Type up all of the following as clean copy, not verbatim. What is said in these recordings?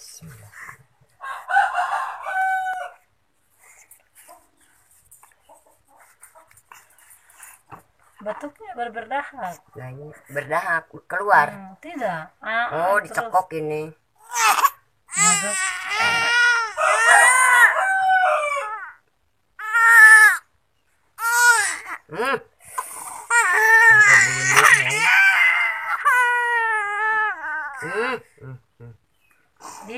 Bismillah. Batuknya baru berdahak. Nah, ini berdahak keluar. Tidak. Oh, dicekok ini. Masuk. Di.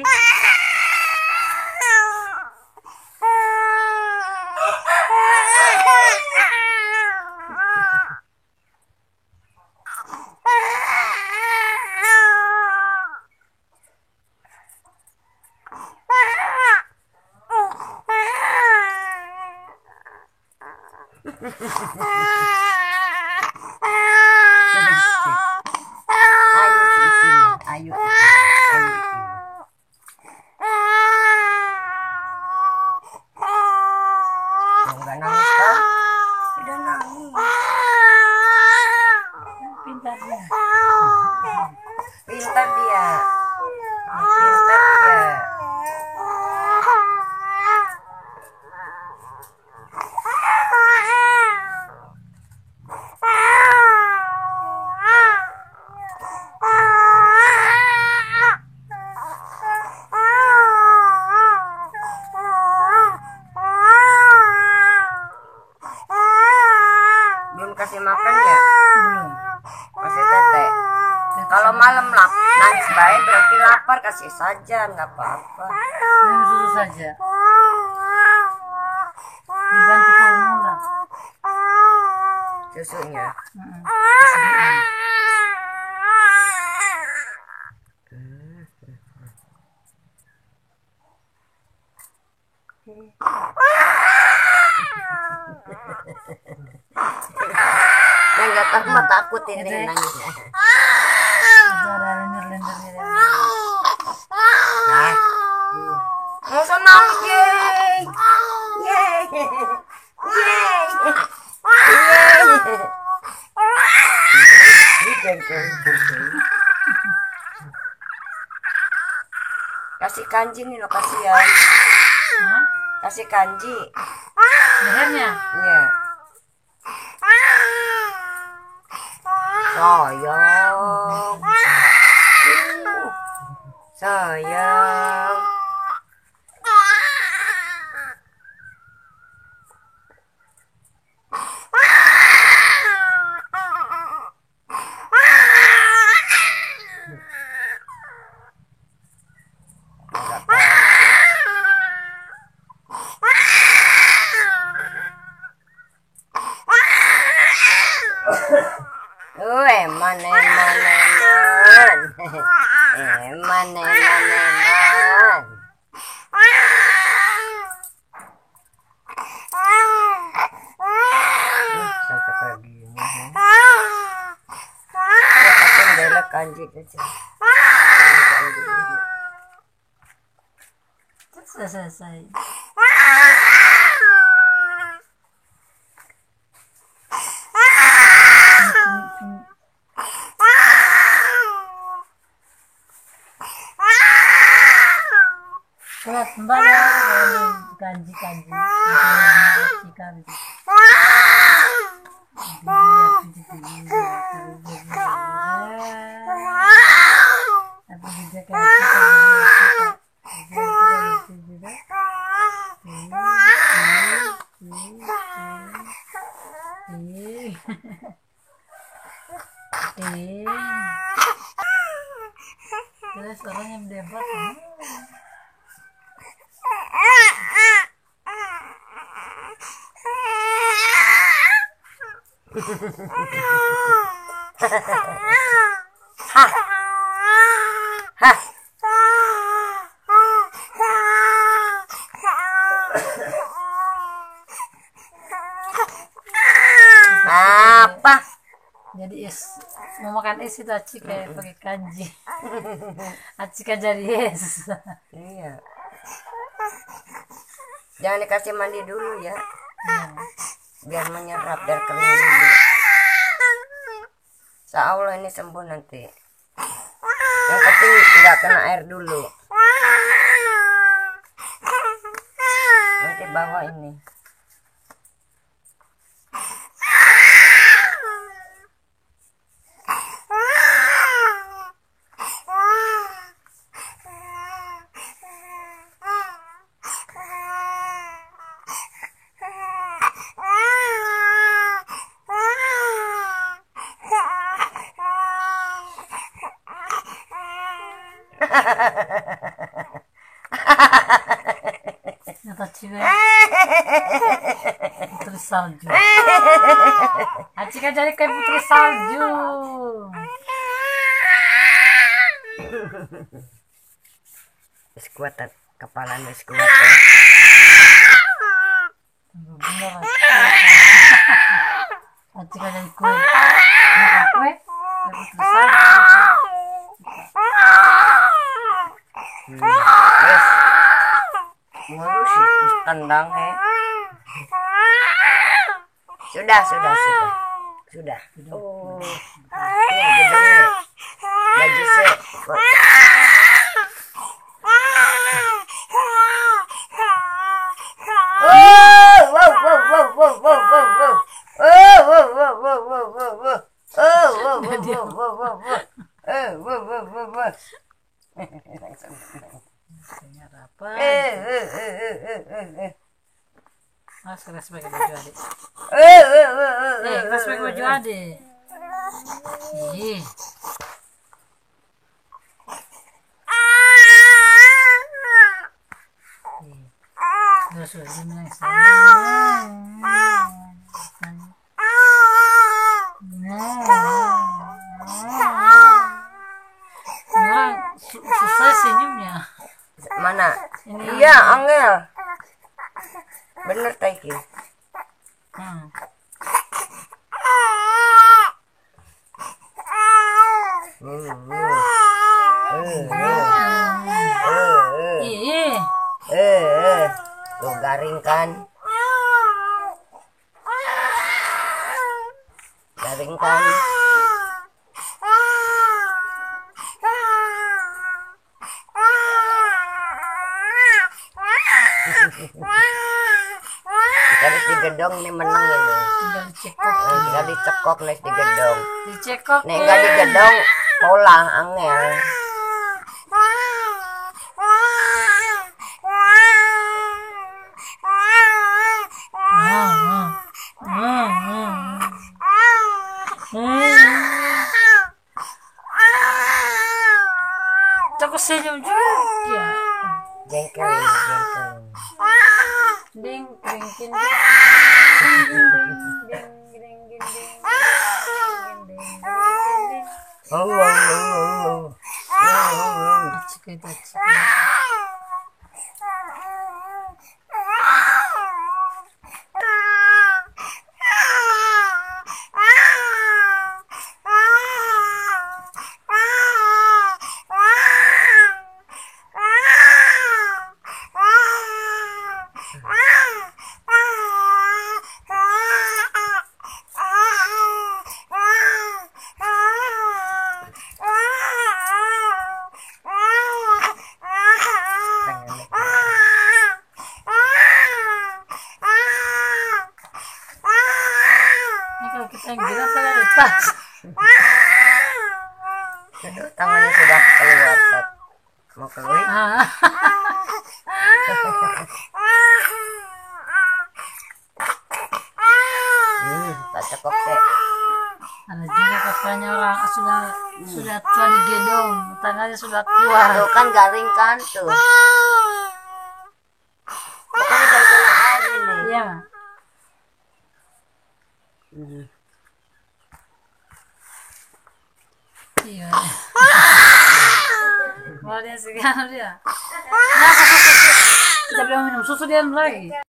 Ayo. Enggak nangis kah? Tidak nangis. Pintar dia. Pintar dia. Pintar dia. Belum kasih makan ya? Belum. Kasih tete. Kalau malam lah nangis baik berarti lapar, kasih saja nggak apa-apa. Minum susu saja. Dibantu formula. Susunya. Yang nggak tahu mah takut ini nangisnya. Ada lender-lendernya. Nah, mau nangis yeay, yeay, yeay, kasih kanji nih lo, kasihan. Kasih kanji. Lehernya. Iya. Sayang. Sayang. Eman, eman, eman. Eman, eman, eman. Sampai kayak gini. Aku belok kanji aja. Sudah selesai. Kelas mbak kanji-kanji. Terus orang yang debat. Apa? Jadi mau makan es itu Aci kayak pakai kanji. Aci kan jadi es. Iya. Jangan dikasih mandi dulu ya. Biar menyerap dan kering dulu. Insya Allah ini sembuh nanti. Yang penting nggak kena air dulu. bawah ini. Nyata ciwe putri salju. Aci kan jadi kayak putri salju. Wis kuat kepala wis kuat. Bener. Aci kan jadi kue. Nah, kue putri salju. Wes. Ngurus tendang Sudah. Oh. Ini gedungnya. Baju se. Apa? Mas keras pakai baju adik. Keras pakai baju adik. Ih. Sudah dia menangis. Susah senyumnya. Mana? Ini. Iya, Angel. Bener Taiki. Tuh garing kan? Garing kan? Kali digedong nih menang ini. Tinggal dicekok nih digedong. Dicekok. Nih enggak digedong pola Angel. Cakap senyum juga. Jengkel. Ding ding ding kita gila saya lepas. Tangannya sudah keluar, Tat. Mau keluar? Tak cekok sih. Ada juga katanya orang sudah tua digedong, tangannya sudah keluar. Tuh kan garing kan tuh. Pokoknya dari kena air ini. Iya. Iya. Wah dia segan dia. Nah, susu. Kita belum minum susu dia lagi.